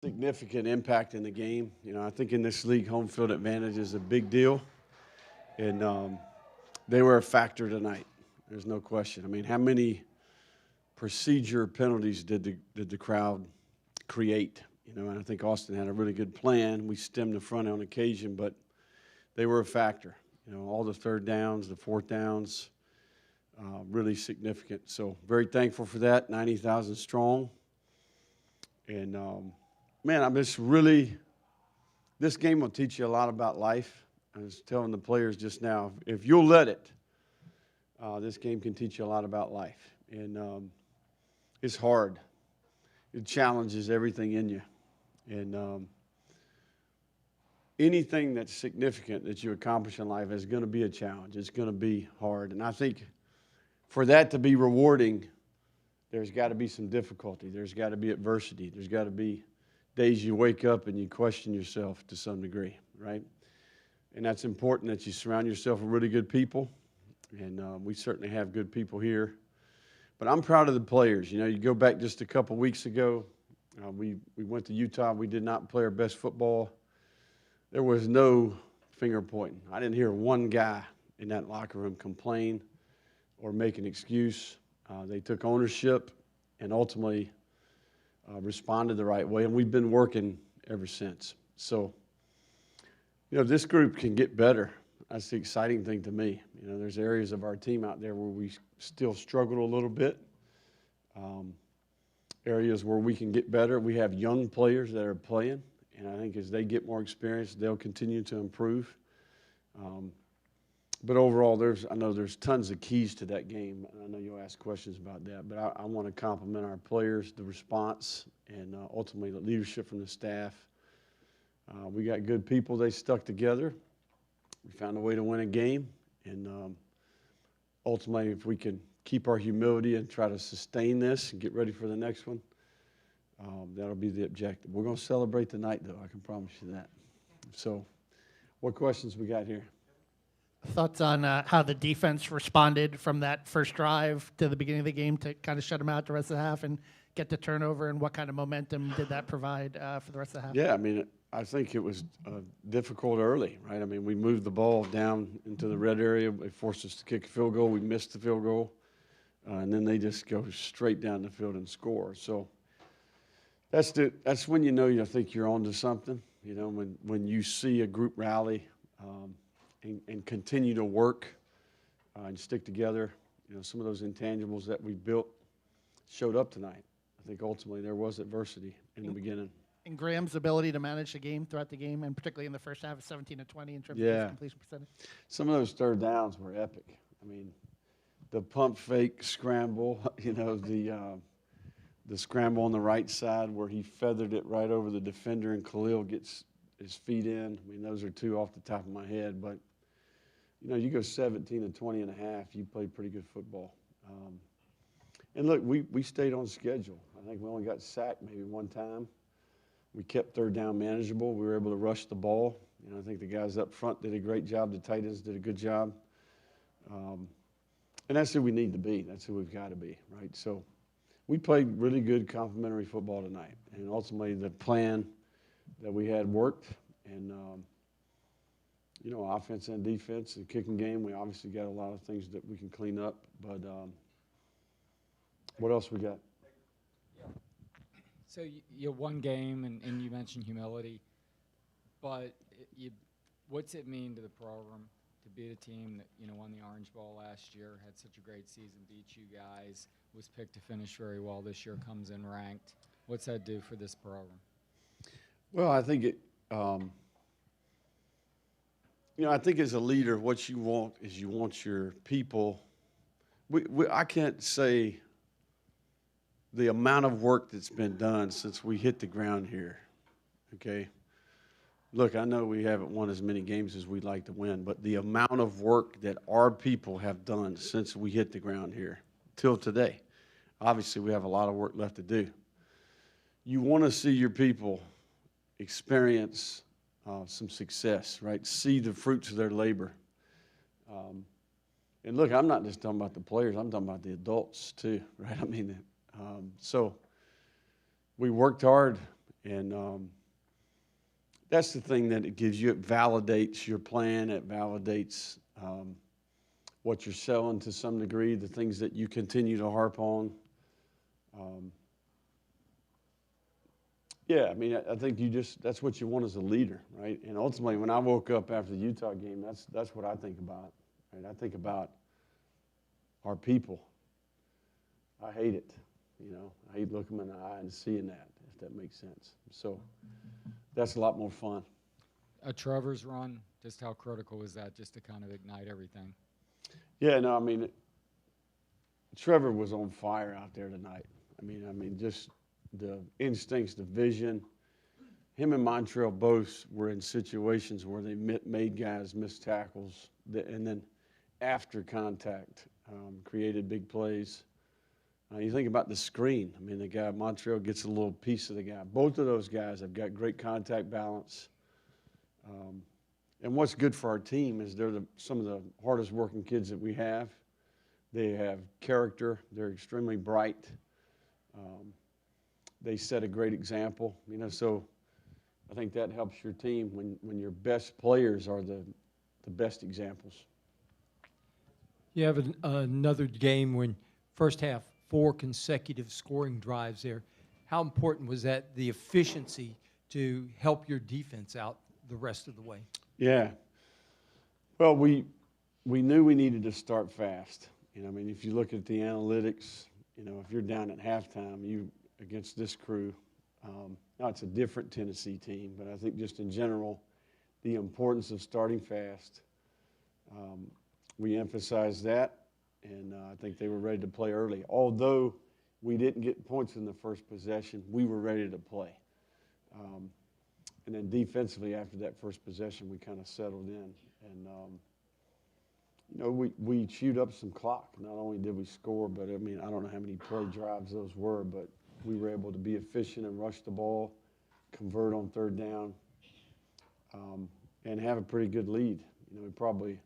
significant impact in the game. I think in this league, home field advantage is a big deal, and they were a factor tonight. There's no question. I mean, how many procedure penalties did the crowd create? And I think Austin had a really good plan. We stemmed the front on occasion, but they were a factor. All the third downs, the fourth downs, really significant. So very thankful for that. 90,000 strong, and man, I'm just really. This game will teach you a lot about life. I was telling the players just now, if you'll let it, this game can teach you a lot about life. And it's hard. It challenges everything in you. And anything that's significant that you accomplish in life is going to be a challenge. It's going to be hard. And I think for that to be rewarding, there's got to be some difficulty. There's got to be adversity. There's got to be days you wake up and you question yourself to some degree, right? And that's important that you surround yourself with really good people. And we certainly have good people here. But I'm proud of the players. You go back just a couple weeks ago, we went to Utah. We did not play our best football. There was no finger pointing. I didn't hear one guy in that locker room complain or make an excuse. They took ownership and ultimately responded the right way, and we've been working ever since. So, this group can get better. That's the exciting thing to me. There's areas of our team out there where we still struggle a little bit, areas where we can get better. We have young players that are playing, and I think as they get more experience, they'll continue to improve. But overall, I know there's tons of keys to that game. I know you'll ask questions about that, but I want to compliment our players, the response, and ultimately the leadership from the staff. We got good people. They stuck together. We found a way to win a game, and ultimately, if we can keep our humility and try to sustain this and get ready for the next one, that'll be the objective. We're going to celebrate tonight, though. I can promise you that. So, what questions we got here? Thoughts on how the defense responded from that first drive to the beginning of the game to kind of shut them out the rest of the half and get the turnover, and what kind of momentum did that provide for the rest of the half? Yeah, I mean, I think it was difficult early, right? I mean, we moved the ball down into the red area. They forced us to kick a field goal. We missed the field goal. And then they just go straight down the field and score. So that's when you think you're onto something, when you see a group rally and continue to work and stick together. Some of those intangibles that we built showed up tonight. I think ultimately there was adversity in the beginning. And Graham's ability to manage the game throughout the game, and particularly in the first half, of 17 to 20 in terms of his completion percentage. Some of those third downs were epic. I mean, the pump fake scramble, the scramble on the right side where he feathered it right over the defender and Khalil gets his feet in. I mean, those are two off the top of my head. But, you go 17 and 20 and a half, you played pretty good football. And, look, we stayed on schedule. I think we only got sacked maybe one time. We kept third down manageable. We were able to rush the ball. I think the guys up front did a great job. The tight ends did a good job. And that's who we need to be. That's who we've got to be, right? So we played really good complementary football tonight. And ultimately the plan that we had worked. And, offense and defense, the kicking game, we obviously got a lot of things that we can clean up. But what else we got? So you one game, and you mentioned humility, but what's it mean to the program to beat a team that won the Orange Bowl last year, had such a great season, beat you guys, was picked to finish very well this year, comes in ranked? What's that do for this program? Well, I think I think as a leader, what you want is you want your people. I can't say the amount of work that's been done since we hit the ground here, okay? Look, I know we haven't won as many games as we'd like to win, but the amount of work that our people have done since we hit the ground here till today, obviously we have a lot of work left to do. You want to see your people experience some success, right? See the fruits of their labor. And look, I'm not just talking about the players. I'm talking about the adults too, right? I mean, so we worked hard And that's the thing that it gives you. It validates your plan. It validates what you're selling to some degree, the things that you continue to harp on. Yeah, I mean, I think that's what you want as a leader, right? And ultimately, when I woke up after the Utah game, that's what I think about, right? I think about our people. I hate it, I hate looking them in the eye and seeing that, if that makes sense. So that's a lot more fun. A Trevor's run, just how critical is that just to kind of ignite everything? Yeah, no, I mean, Trevor was on fire out there tonight. I mean, just the instincts, the vision. Him and Montreal both were in situations where they made guys miss tackles, and then after contact, created big plays. You think about the screen. I mean, the guy Montreal gets a little piece of the guy. Both of those guys have got great contact balance. And what's good for our team is they're some of the hardest working kids that we have. They have character. They're extremely bright. They set a great example, so I think that helps your team when your best players are the best examples. You have another game when first half, 4 consecutive scoring drives there. How important was that, the efficiency, to help your defense out the rest of the way? Yeah. Well, we knew we needed to start fast. If you look at the analytics, if you're down at halftime, against this crew, now it's a different Tennessee team, but I think just in general, the importance of starting fast. We emphasized that, and I think they were ready to play early. Although we didn't get points in the first possession, we were ready to play. And then defensively, after that first possession, we kind of settled in. And, we chewed up some clock. Not only did we score, but, I don't know how many play drives those were, but we were able to be efficient and rush the ball, convert on third down, and have a pretty good lead. We probably,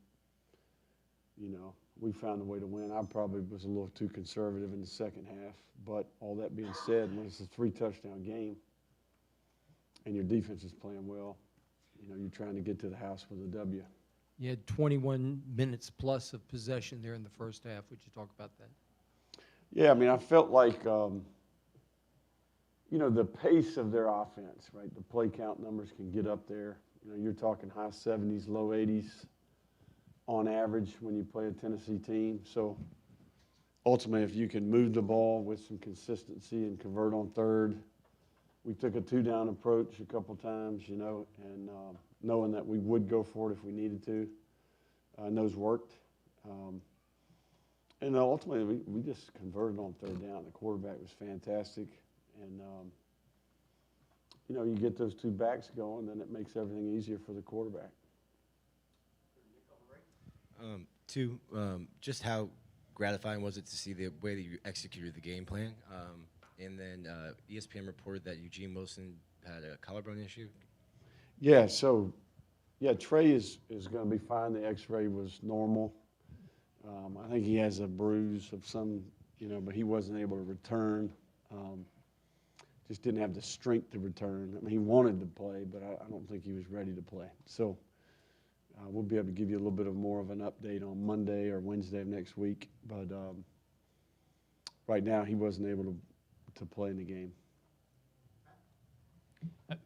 we found a way to win. I probably was a little too conservative in the second half. But all that being said, when it's a 3-touchdown game and your defense is playing well, you're trying to get to the house with a W. You had 21 minutes plus of possession there in the first half. Would you talk about that? Yeah, I felt like, the pace of their offense, right? The play count numbers can get up there. You're talking high 70s, low 80s on average when you play a Tennessee team. So ultimately, if you can move the ball with some consistency and convert on third, we took a 2-down approach a couple times, and knowing that we would go for it if we needed to, and those worked. And ultimately, we just converted on third down. The quarterback was fantastic. And, you get those 2 backs going, then it makes everything easier for the quarterback. Just how gratifying was it to see the way that you executed the game plan? And then ESPN reported that Eugene Wilson had a collarbone issue. Yeah, Trey is going to be fine. The x-ray was normal. I think he has a bruise of some, but he wasn't able to return. Just didn't have the strength to return. He wanted to play, but I don't think he was ready to play. So we'll be able to give you a little bit more of an update on Monday or Wednesday of next week. But right now, he wasn't able to play in the game.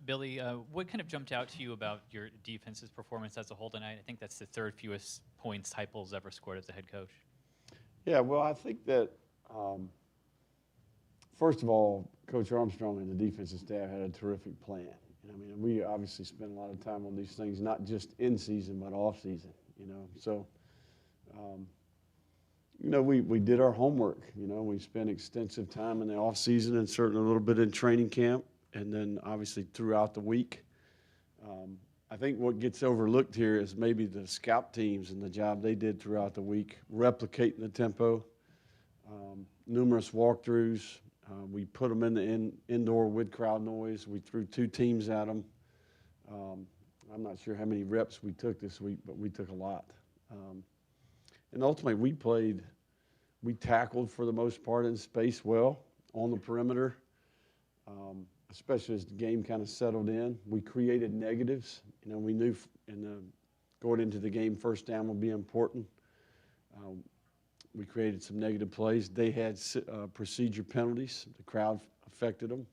Billy, what kind of jumped out to you about your defense's performance as a whole tonight? I think that's the 3rd fewest points Heupel's ever scored as a head coach. Yeah, well, I think that, first of all, Coach Armstrong and the defensive staff had a terrific plan. We obviously spent a lot of time on these things, not just in season, but off season, So, we did our homework. We spent extensive time in the off season and certainly a little bit in training camp, and then obviously throughout the week. I think what gets overlooked here is maybe the scout teams and the job they did throughout the week, replicating the tempo, numerous walkthroughs. We put them in the indoor with crowd noise. We threw 2 teams at them. I'm not sure how many reps we took this week, but we took a lot. And ultimately, we tackled for the most part in space well on the perimeter. especially as the game kind of settled in. We created negatives. You know, we knew going into the game, first down would be important. We created some negative plays. They had procedure penalties. The crowd affected them.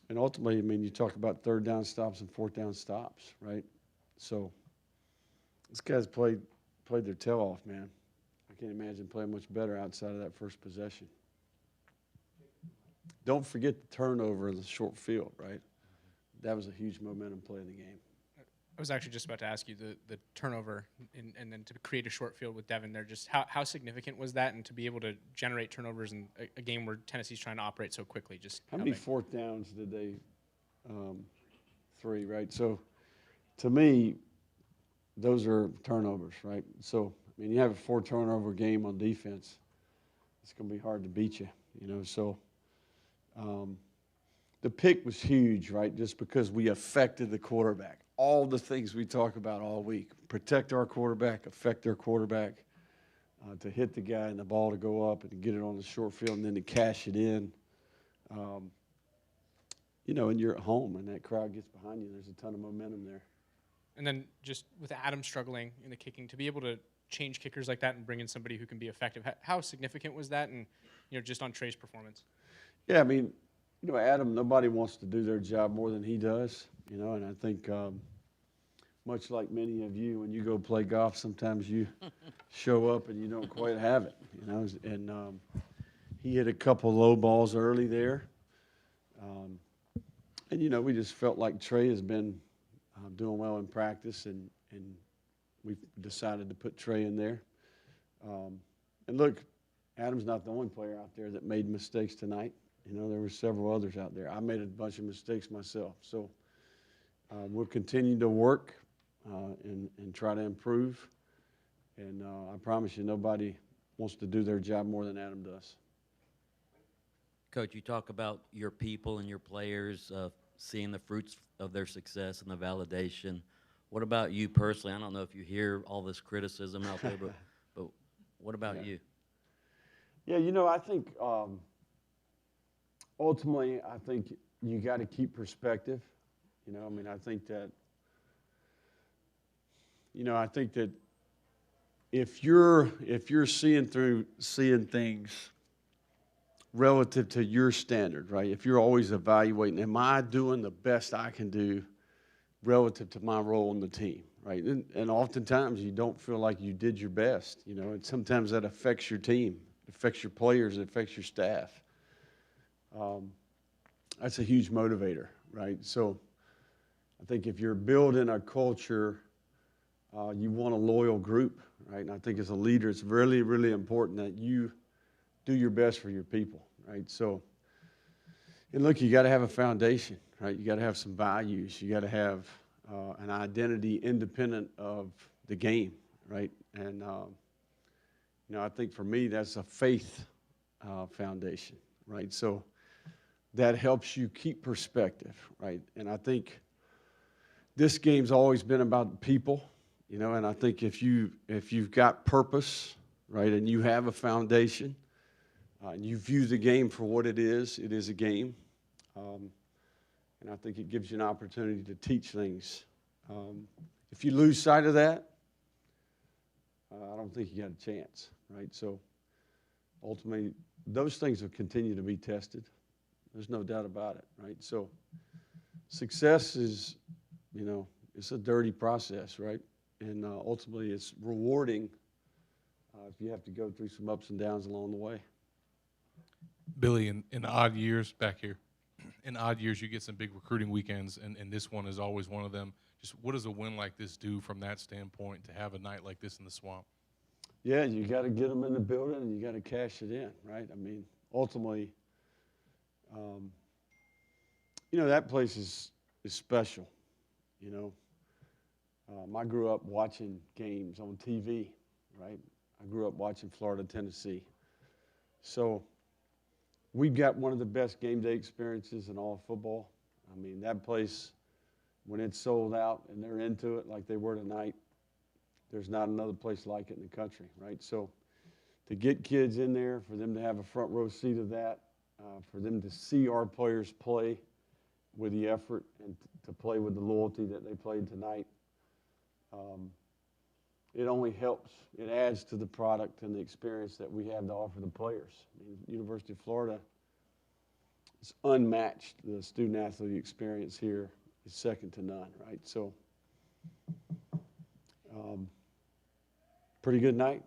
And ultimately, I mean, you talk about third down stops and fourth down stops, right? So these guys played their tail off, man. I can't imagine playing much better outside of that first possession. Don't forget the turnover in the short field, right? That was a huge momentum play in the game. I was actually just about to ask you the turnover and then to create a short field with Devin there. Just how significant was that, and to be able to generate turnovers in a game where Tennessee's trying to operate so quickly? Just how many fourth downs did they? 3, right? So to me, those are turnovers, right? So I mean, you have a 4-turnover game on defense, it's going to be hard to beat you, you know. So the pick was huge, right? Just because we affected the quarterback. All the things we talk about all week: protect our quarterback, affect their quarterback, to hit the guy and the ball to go up and to get it on the short field and then to cash it in. You know, and you're at home and that crowd gets behind you. There's a ton of momentum there. And then just with Adam struggling in the kicking, to be able to change kickers like that and bring in somebody who can be effective, how significant was that? And you know, just on Trey's performance. Yeah, I mean, you know, Adam, nobody wants to do their job more than he does, you know, and I think much like many of you, when you go play golf, sometimes you show up and you don't quite have it, you know, and he hit a couple low balls early there. And, you know, we just felt like Trey has been doing well in practice, and we've decided to put Trey in there. And look, Adam's not the only player out there that made mistakes tonight. You know, there were several others out there. I made a bunch of mistakes myself. So we'll continue to work and try to improve. And I promise you, nobody wants to do their job more than Adam does. Coach, you talk about your people and your players seeing the fruits of their success and the validation. What about you personally? I don't know if you hear all this criticism out there, but what about you? Yeah, you know, I think ultimately, I think you got to keep perspective. You know, I mean, I think that if you're seeing things relative to your standard, right? If you're always evaluating, am I doing the best I can do relative to my role in the team, right? And oftentimes you don't feel like you did your best, you know, and sometimes that affects your team, it affects your players, it affects your staff. That's a huge motivator, right? So I think if you're building a culture, you want a loyal group, right? And I think as a leader, it's really, really important that you do your best for your people, right? So, and look, you got to have a foundation, right? You got to have some values. You got to have an identity independent of the game, right? And, you know, I think for me, that's a faith foundation, right? So that helps you keep perspective, right? And I think this game's always been about people, you know, and I think if you've got purpose, right, and you have a foundation, and you view the game for what it is a game. And I think it gives you an opportunity to teach things. If you lose sight of that, I don't think you got a chance, right? So ultimately, those things will continue to be tested. There's no doubt about it, right? So success is, you know, it's a dirty process, right? And ultimately, it's rewarding if you have to go through some ups and downs along the way. Billy, in odd years, back here, in odd years you get some big recruiting weekends, and this one is always one of them. Just what does a win like this do from that standpoint, to have a night like this in the Swamp? Yeah, you got to get them in the building, and you got to cash it in, right? I mean, ultimately, you know, that place is special, you know. I grew up watching games on TV, right? I grew up watching Florida, Tennessee. So we've got one of the best game day experiences in all of football. I mean, that place, when it's sold out and they're into it like they were tonight, there's not another place like it in the country, right? So to get kids in there, for them to have a front row seat of that, for them to see our players play with the effort and to play with the loyalty that they played tonight. It only helps. It adds to the product and the experience that we have to offer the players. I mean, University of Florida is unmatched. The student-athlete experience here is second to none, right? So, pretty good night.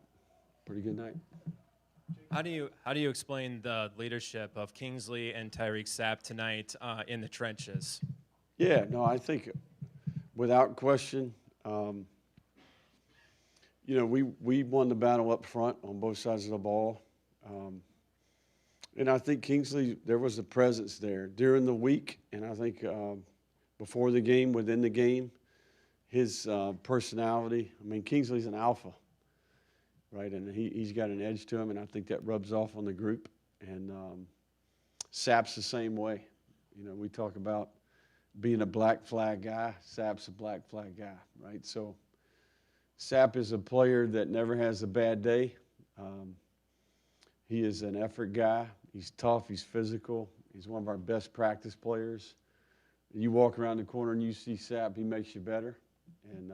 Pretty good night. How do you explain the leadership of Kingsley and Tyreek Sapp tonight in the trenches? Yeah, no, I think without question, we won the battle up front on both sides of the ball. And I think Kingsley, there was a presence there during the week, and I think before the game, within the game, his personality. I mean, Kingsley's an alpha, right? And he's got an edge to him, and I think that rubs off on the group. And Sapp's the same way. We talk about being a black flag guy. Sapp's a black flag guy, right? So Sapp is a player that never has a bad day. He is an effort guy. He's tough. He's physical. He's one of our best practice players. You walk around the corner and you see Sapp, he makes you better. And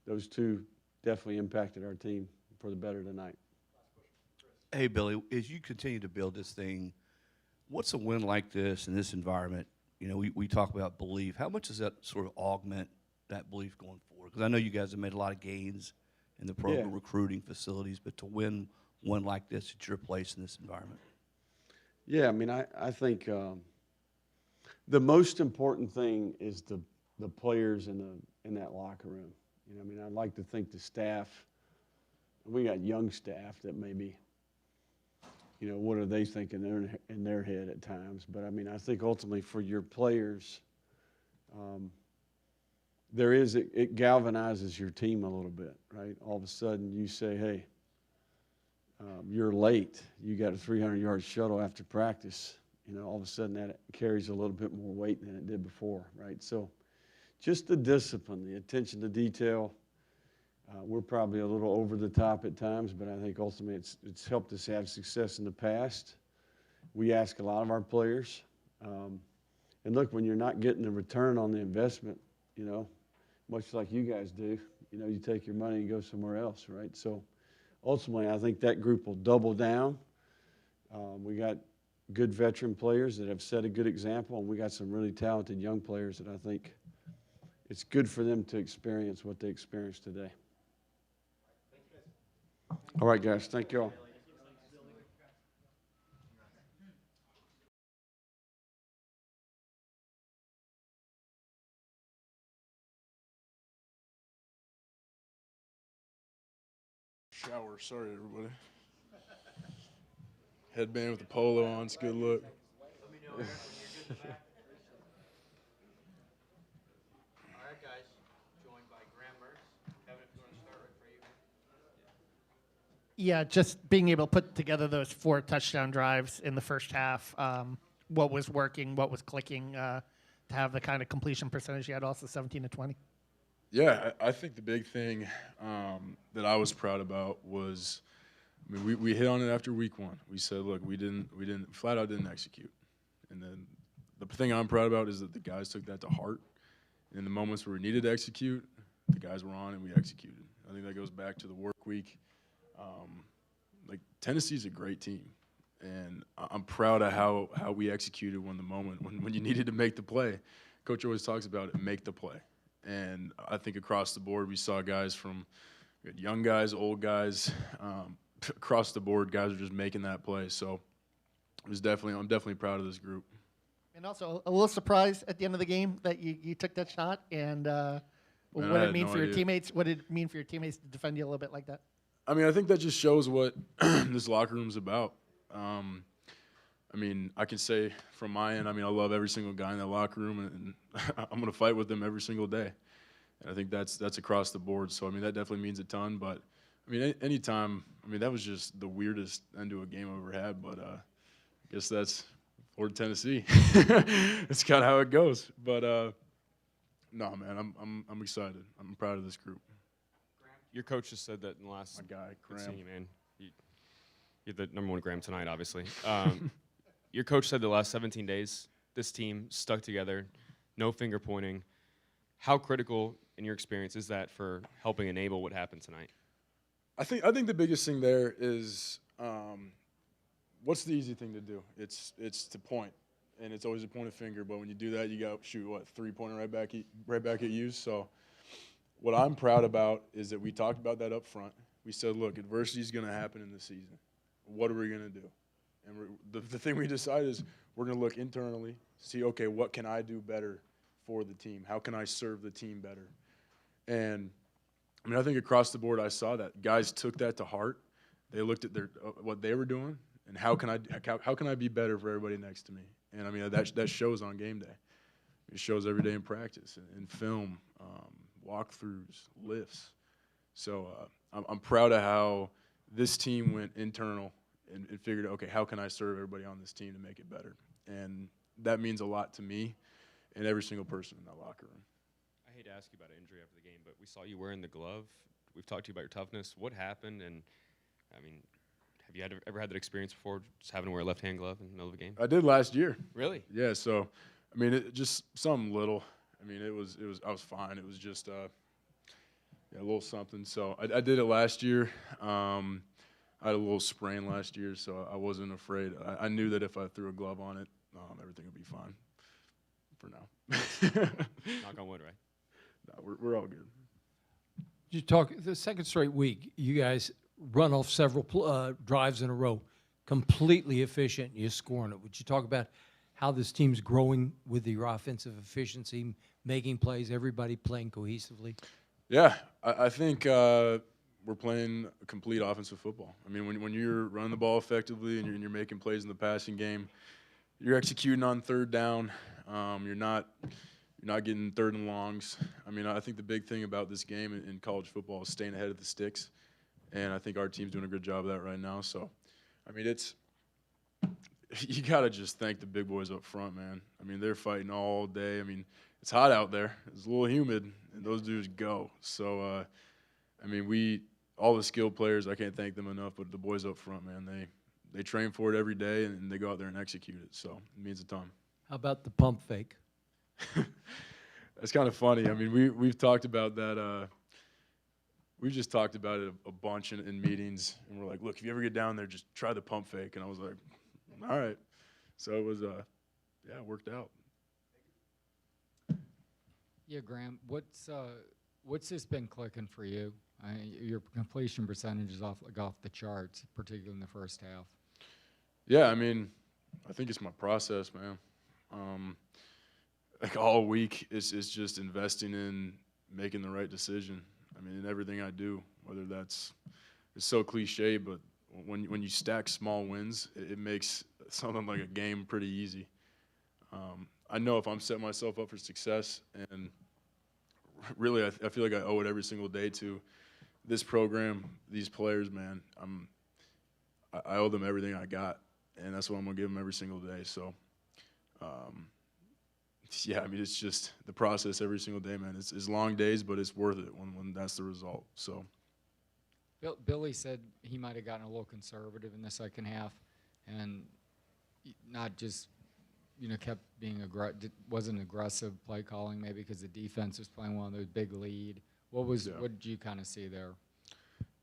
those two definitely impacted our team for the better tonight. Hey, Billy, as you continue to build this thing, what's a win like this in this environment? We talk about belief. How much does that sort of augment that belief going forward? Because I know you guys have made a lot of gains in the program, recruiting facilities, but to win one like this at your place in this environment. Yeah, I mean, I think the most important thing is the players in that locker room. I mean, I'd like to think the staff, we got young staff that maybe, what are they thinking in their head at times? But, I mean, I think ultimately for your players, it galvanizes your team a little bit, right? All of a sudden you say, hey, you're late. You got a 300-yard shuttle after practice. All of a sudden that carries a little bit more weight than it did before, right? So just the discipline, the attention to detail. We're probably a little over the top at times, but I think ultimately it's helped us have success in the past. We ask a lot of our players. And look, when you're not getting the return on the investment, much like you guys do, you take your money and go somewhere else, right? So ultimately, I think that group will double down. We got good veteran players that have set a good example, and we got some really talented young players that I think it's good for them to experience what they experienced today. All right, guys. Thank you all. Shower, sorry everybody. Headband with the polo on, it's a good look. Yeah, just being able to put together those 4 touchdown drives in the first half, what was working, what was clicking, to have the kind of completion percentage you had, also 17 to 20. Yeah, I think the big thing that I was proud about was, we hit on it after week 1. We said, look, we flat out didn't execute. And then the thing I'm proud about is that the guys took that to heart. In the moments where we needed to execute, the guys were on and we executed. I think that goes back to the work week. Tennessee's a great team, and I'm proud of how we executed when you needed to make the play. Coach always talks about it, make the play. And I think across the board we saw guys we had young guys, old guys, across the board guys are just making that play. So I'm definitely proud of this group. And also a little surprised at the end of the game that you took that shot, and what did it mean for your teammates? What did it mean for your teammates to defend you a little bit like that? I mean, I think that just shows what this locker room's about. I can say from my end, I love every single guy in that locker room, and I'm going to fight with them every single day. And I think that's across the board. So, that definitely means a ton. But, anytime, that was just the weirdest end to a game I've ever had. But I guess that's Florida, Tennessee. That's kind of how it goes. But, no, man, I'm excited. I'm proud of this group. Your coach just said that in the last. My guy, Good Graham. seeing you, man. You're the number 1 Graham tonight, obviously. your coach said the last 17 days, this team stuck together, no finger pointing. How critical, in your experience, is that for helping enable what happened tonight? I think the biggest thing there is what's the easy thing to do? It's to point, and it's always a point of finger. But when you do that, you got to shoot 3-pointer right back at you. So what I'm proud about is that we talked about that up front. We said, look, adversity is going to happen in the season. What are we going to do? And the thing we decided is we're going to look internally, see, okay, what can I do better for the team? How can I serve the team better? And I mean, I think across the board, I saw that guys took that to heart. They looked at their what they were doing, and how can I be better for everybody next to me? And I mean, that shows on game day. It shows every day in practice, in film, walkthroughs, lifts. So I'm proud of how this team went internal and figured, okay, how can I serve everybody on this team to make it better? And that means a lot to me and every single person in that locker room. I hate to ask you about an injury after the game, but we saw you wearing the glove. We've talked to you about your toughness. What happened? And, I mean, have you ever had that experience before, just having to wear a left-hand glove in the middle of a game? I did last year. Really? Yeah, so, I mean, it just something little. I mean, I was fine. It was just a little something. So I did it last year. I had a little sprain last year, so I wasn't afraid. I knew that if I threw a glove on it, everything would be fine for now. Knock on wood, right? No, we're all good. You talk the second straight week. You guys run off several drives in a row, completely efficient. You're scoring it. Would you talk about how this team's growing with your offensive efficiency, making plays, everybody playing cohesively? Yeah, I think we're playing a complete offensive football. I mean, when you're running the ball effectively and you're making plays in the passing game, you're executing on third down. You're not getting third and longs. I mean, I think the big thing about this game in college football is staying ahead of the sticks, and I think our team's doing a good job of that right now. So, I mean, you got to just thank the big boys up front, man. I mean, they're fighting all day. I mean, it's hot out there. It's a little humid, and those dudes go. So, I mean, all the skilled players, I can't thank them enough, but the boys up front, man, they train for it every day, and they go out there and execute it. So it means a ton. How about the pump fake? That's kind of funny. I mean, we've talked about that. We've just talked about it a bunch in meetings, and we're like, look, if you ever get down there, just try the pump fake. And I was like, all right. So it was, it worked out. Yeah, Graham, what's this been clicking for you? Your completion percentage is off the charts, particularly in the first half. Yeah, I mean, I think it's my process, man. Like all week, it's just investing in making the right decision. I mean, in everything I do, whether it's so cliche, but when you stack small wins, it makes something like a game pretty easy. I know if I'm setting myself up for success, and really I feel like I owe it every single day to this program, these players, man. I owe them everything I got, and that's what I'm going to give them every single day. So, yeah, I mean, it's just the process every single day, man. It's long days, but it's worth it when that's the result. So, Billy said he might have gotten a little conservative in the second half, and not just kept being wasn't aggressive play calling, maybe because the defense was playing one of those big lead. What did you kind of see there?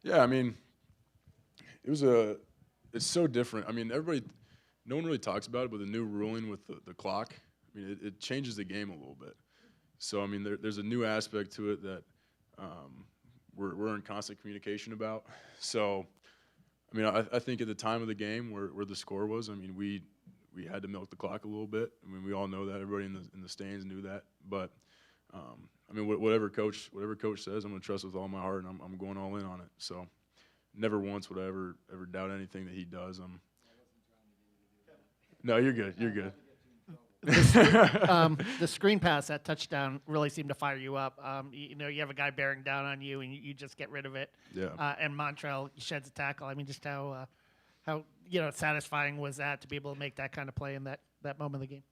Yeah, I mean, it's so different. I mean, no one really talks about it, but the new ruling with the clock, I mean, it changes the game a little bit. So, I mean, there's a new aspect to it that we're in constant communication about. So, I mean, I think at the time of the game where the score was, I mean, we had to milk the clock a little bit. I mean, we all know that. Everybody in the stands knew that. But I mean, whatever coach says, I'm going to trust with all my heart, and I'm going all in on it. So, never once would I ever doubt anything that he does. No, you're good. You're good. The screen pass, that touchdown, really seemed to fire you up. You have a guy bearing down on you, and you just get rid of it. Yeah. And Montrell sheds a tackle. I mean, just how satisfying was that to be able to make that kind of play in that moment of the game?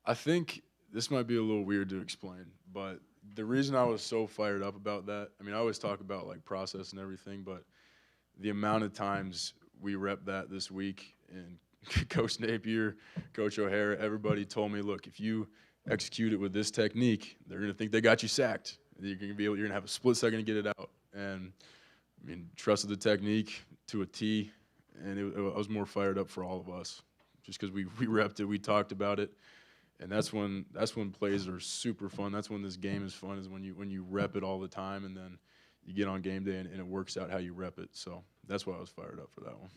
I think this might be a little weird to explain, but the reason I was so fired up about that, I mean, I always talk about like process and everything, but the amount of times we rep that this week and Coach Napier, Coach O'Hara, everybody told me, look, if you execute it with this technique, they're going to think they got you sacked. You're going to have a split second to get it out. And, I mean, trusted the technique to a T, and I was more fired up for all of us just because we repped it, we talked about it. And that's when plays are super fun. That's when this game is fun, is when you rep it all the time, and then you get on game day and it works out how you rep it. So that's why I was fired up for that one.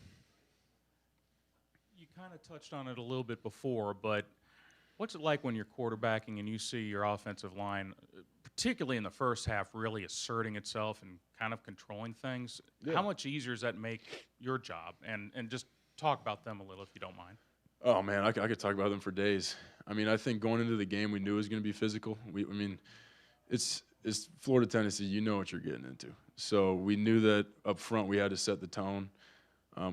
You kind of touched on it a little bit before, but what's it like when you're quarterbacking and you see your offensive line, particularly in the first half, really asserting itself and kind of controlling things? Yeah. How much easier does that make your job? And just talk about them a little, if you don't mind. Oh, man, I could talk about them for days. I mean, I think going into the game, we knew it was going to be physical. It's Florida, Tennessee. You know what you're getting into. So we knew that up front we had to set the tone.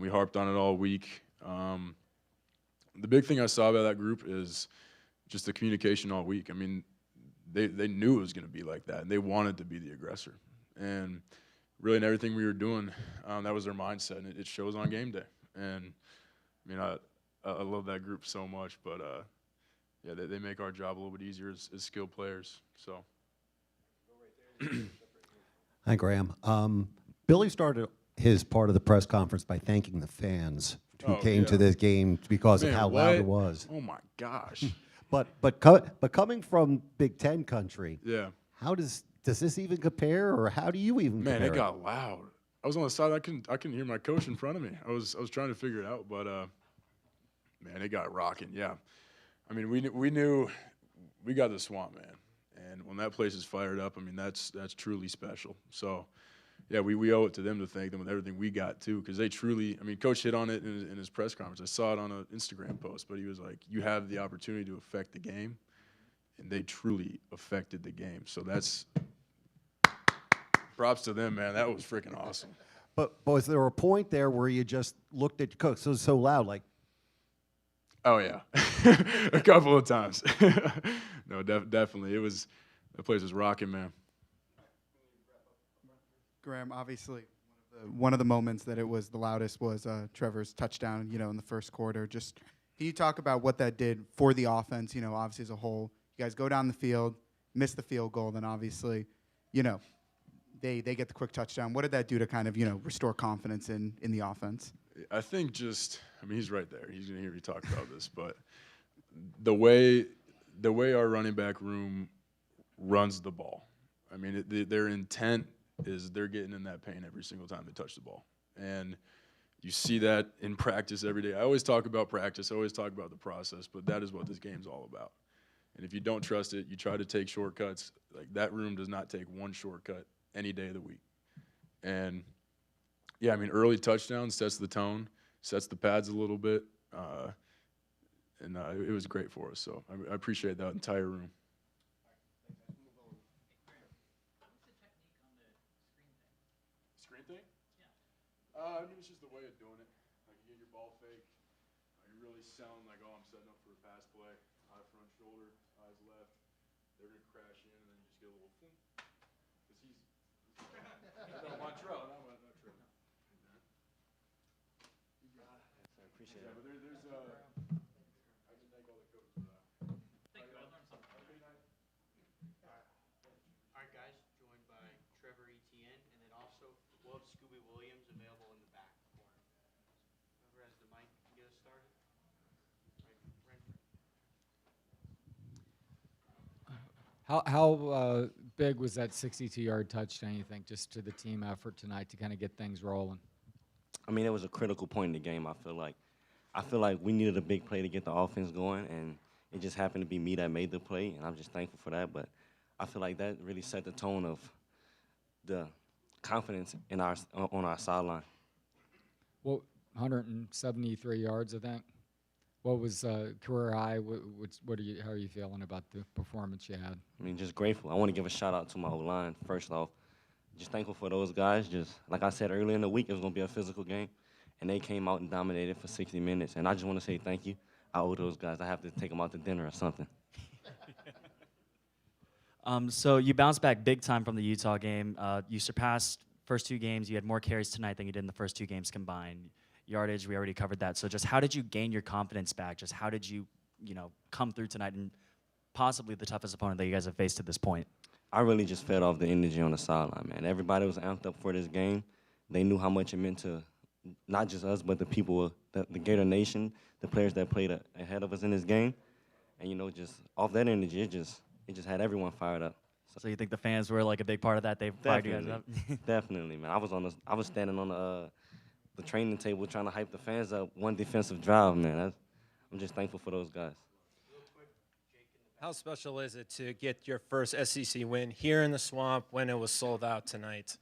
We harped on it all week. The big thing I saw about that group is just the communication all week. I mean, they knew it was going to be like that, and they wanted to be the aggressor. And really in everything we were doing, that was their mindset, and it shows on game day. And, I mean, I love that group so much, but, yeah, they make our job a little bit easier as skilled players. So. Hi, Graham. Billy started his part of the press conference by thanking the fans who came to this game because of how loud it was. Oh my gosh! But coming from Big Ten country, Yeah. how does this even compare, or how do you even Man, compare? it got loud. I was on the side. I couldn't hear my coach in front of me. I was trying to figure it out, but man, it got rocking. Yeah, I mean, we knew we got the swamp, man, and when that place is fired up, I mean, that's truly special. So, yeah, we owe it to them to thank them with everything we got too, because they truly. I mean, Coach hit on it in his press conference. I saw it on an Instagram post, but he was like, "You have the opportunity to affect the game," and they truly affected the game. So that's. Props to them, man. That was freaking awesome. But was there a point there where you just looked at your coach? So it was so loud, like. Oh yeah, a couple of times. No, definitely. The place was rocking, man. Graham, obviously, one of the moments that it was the loudest was Trevor's touchdown. In the first quarter. Just can you talk about what that did for the offense? Obviously as a whole, you guys go down the field, miss the field goal, then obviously, they get the quick touchdown. What did that do to kind of restore confidence in the offense? I think he's right there. He's gonna hear me talk about this, but the way our running back room runs the ball, I mean, their intent is they're getting in that paint every single time they touch the ball, and you see that in practice every day. I always talk about practice. I always talk about the process, but that is what this game's all about. And if you don't trust it, you try to take shortcuts. Like, that room does not take one shortcut any day of the week. And yeah, I mean, early touchdown sets the tone, sets the pads a little bit, and it was great for us. So I appreciate that entire room. Screen thing? Yeah. I mean, it's just the way of doing it. Like, you get your ball fake, you really sound like, oh, I'm setting up for a pass play. Eye front shoulder, eyes left. They're gonna crash in, and then you just get a little. Because he's no Montreal, not Montreal. I appreciate Yeah, it. but there's I can thank all the coaches for that. Thank you. I learned something. All right, guys, joined by Trevor Etienne, and then also we'll have Scooby Williams available in the back corner. Whoever has the mic can get us started. How big was that 62-yard touchdown, you think, just to the team effort tonight to kind of get things rolling? I mean, it was a critical point in the game. I feel like we needed a big play to get the offense going, and it just happened to be me that made the play, and I'm just thankful for that. But I feel like that really set the tone of the confidence in on our sideline. Well, 173 yards, I think. What was career high? How are you feeling about the performance you had? I mean, just grateful. I want to give a shout out to my O-line first off. Just thankful for those guys. Just like I said earlier in the week, it was going to be a physical game, and they came out and dominated for 60 minutes. And I just want to say thank you. I owe those guys. I have to take them out to dinner or something. So you bounced back big time from the Utah game. You surpassed first two games. You had more carries tonight than you did in the first two games combined. yardage. We already covered that. So just how did you gain your confidence back? Just how did you, come through tonight and possibly the toughest opponent that you guys have faced to this point? I really just fed off the energy on the sideline, man. Everybody was amped up for this game. They knew how much it meant to not just us, but the people, the Gator Nation, the players that played ahead of us in this game. And, just off that energy, it just had everyone fired up. So you think the fans were like a big part of that? They fired you guys up? Definitely, man. I was standing on the training table trying to hype the fans up one defensive drive, man. I'm just thankful for those guys. How special is it to get your first SEC win here in the Swamp when it was sold out tonight?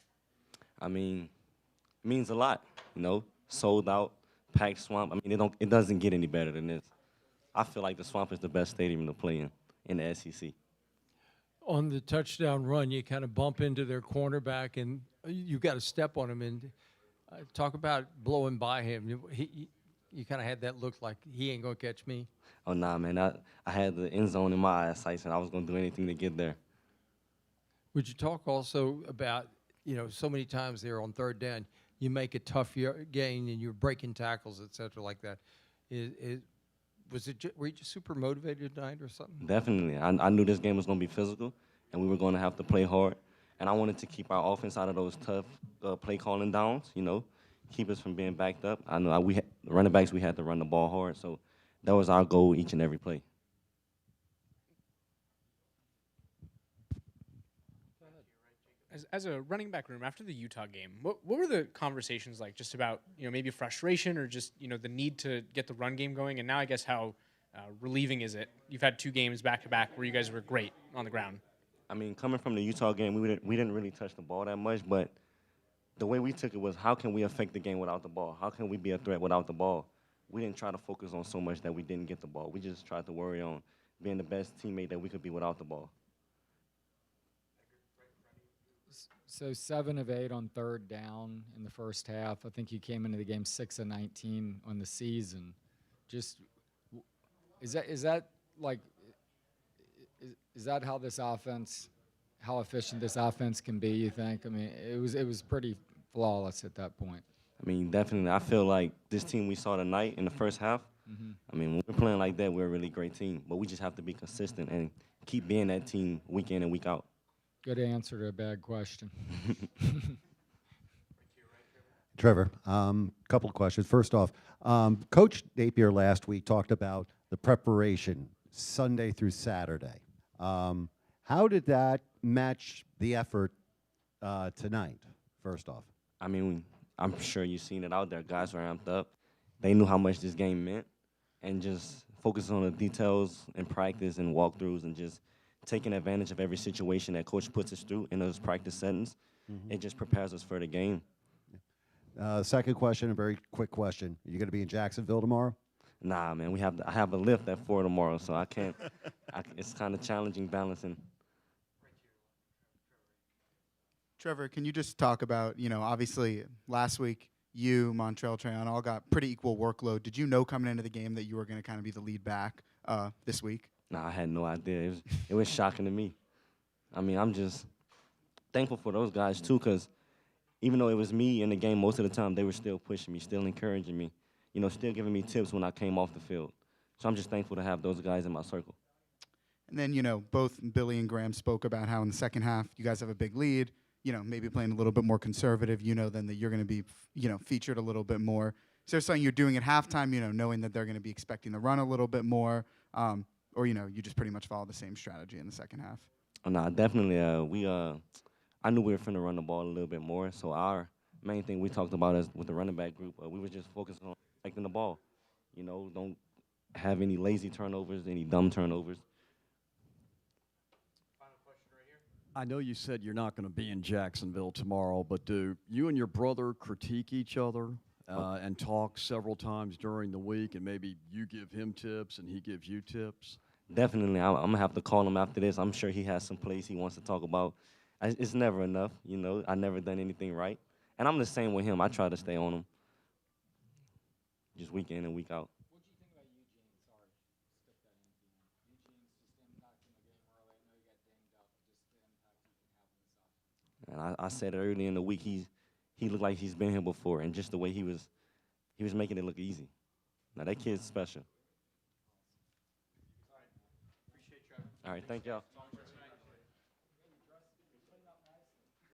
I mean, it means a lot, sold out, packed Swamp. I mean, it doesn't get any better than this. I feel like the Swamp is the best stadium to play in the SEC. On the touchdown run, you kind of bump into their cornerback, and you got to step on him. And talk about blowing by him. You kind of had that look like he ain't going to catch me. Oh, nah, man. I had the end zone in my eyesight, and I was going to do anything to get there. Would you talk also about, so many times there on third down, you make a tough gain and you're breaking tackles, et cetera, like that. Were you just super motivated tonight or something? Definitely. I knew this game was going to be physical, and we were going to have to play hard. And I wanted to keep our offense out of those tough play calling downs, keep us from being backed up. I know the running backs, we had to run the ball hard, so that was our goal each and every play. As a running back room after the Utah game, what were the conversations like? Just about maybe frustration or just the need to get the run game going? And now I guess how relieving is it? You've had 2 games back to back where you guys were great on the ground. I mean, coming from the Utah game, we didn't really touch the ball that much, but the way we took it was, how can we affect the game without the ball? How can we be a threat without the ball? We didn't try to focus on so much that we didn't get the ball. We just tried to worry on being the best teammate that we could be without the ball. So 7 of 8 on third down in the first half. I think you came into the game 6 of 19 on the season. Just is that how this offense, how efficient this offense can be? You think? I mean, it was pretty flawless at that point. I mean, definitely. I feel like this team we saw tonight in the first half. I mean, when we're playing like that, we're a really great team. But we just have to be consistent and keep being that team week in and week out. Good answer to a bad question. Trevor, couple of questions. First off, Coach Napier last week talked about the preparation Sunday through Saturday. How did that match the effort tonight, first off? I mean, I'm sure you've seen it out there. Guys were amped up. They knew how much this game meant, and just focus on the details and practice and walkthroughs and just taking advantage of every situation that Coach puts us through in those practice settings. It just prepares us for the game. Second question, a very quick question. Are you going to be in Jacksonville tomorrow? Nah, man. I have a lift at 4 tomorrow, so I can't. It's kind of challenging balancing. Trevor, can you just talk about, obviously last week you, Montrell, Trayon all got pretty equal workload. Did you know coming into the game that you were going to kind of be the lead back this week? Nah, I had no idea. It was shocking to me. I mean, I'm just thankful for those guys, too, because even though it was me in the game most of the time, they were still pushing me, still encouraging me, still giving me tips when I came off the field. So I'm just thankful to have those guys in my circle. And then, both Billy and Graham spoke about how in the second half you guys have a big lead, maybe playing a little bit more conservative, then that you're going to be, featured a little bit more. Is there something you're doing at halftime, knowing that they're going to be expecting the run a little bit more? Or, you just pretty much follow the same strategy in the second half? Oh, no, definitely. I knew we were finna run the ball a little bit more. So our main thing we talked about is with the running back group, we were just focused on protecting the ball. Don't have any lazy turnovers, any dumb turnovers. I know you said you're not going to be in Jacksonville tomorrow, but do you and your brother critique each other and talk several times during the week, and maybe you give him tips and he gives you tips? Definitely. I'm going to have to call him after this. I'm sure he has some plays he wants to talk about. It's never enough, I never done anything right. And I'm the same with him. I try to stay on him just week in and week out. What do you think about Eugene? Sorry, stick that in at the end. Eugene's just impacting the game early. I know you got dinged up, but just the impact he can have on this offense. And I said early in the week, he looked like he's been here before, and just the way he was he was making it look easy. Now that kid's special. All right, thank y'all.